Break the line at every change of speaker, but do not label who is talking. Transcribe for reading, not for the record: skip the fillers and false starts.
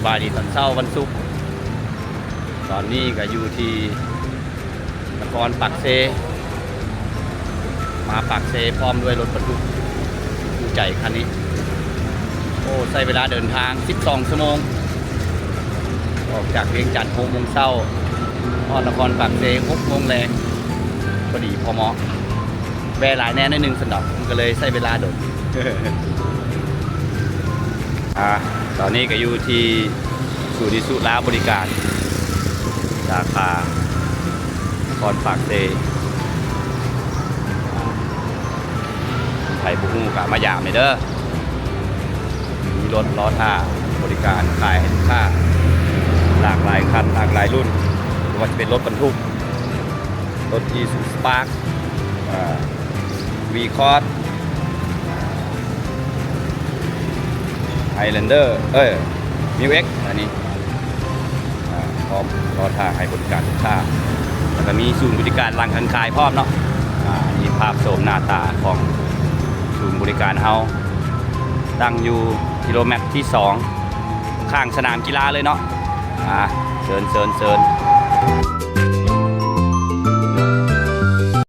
บายดีตอนเช้าวันศุกร์ตอนนี้ก็อยู่ที่นครปักเซมาปักเซพร้อมด้วยรถบรรทุกคู่ใจคันนี้โอ้ใช้เวลาเดินทาง12 ชั่วโมงออกจากเวียงจันทร์6 โมงเช้าทอดนครปักเซ6 โมงแรงพอดีพอเหมาะแวะหลายแน่นิดนึงสนอกมันก็เลยใช้เวลาโดด ตอนนี้ก็อยู่ที่ศูนย์อิสุราบริการสาขานครปักเซไทยบุ้งกับมาหยามเลยเด้อมีรถล้อท่าบริการขายให้ลูกค้าหลากหลายคันหลากหลายรุ่นไม่ว่าจะเป็นรถบรรทุกรถอีซูสปาร์ควีคอร์ดไฮแลนเดอร์มิวเอ็กอันนี้พร้อมรอท่าให้บริการลูกค้าแล้วก็มีศูนย์บริการรังคันคายพร้อมเนาะนี่ภาพโฉมหน้าตาของศูนย์บริการเฮาตั้งอยู่กิโลเมตรที่2ข้างสนามกีฬาเลยเนาะเชิญ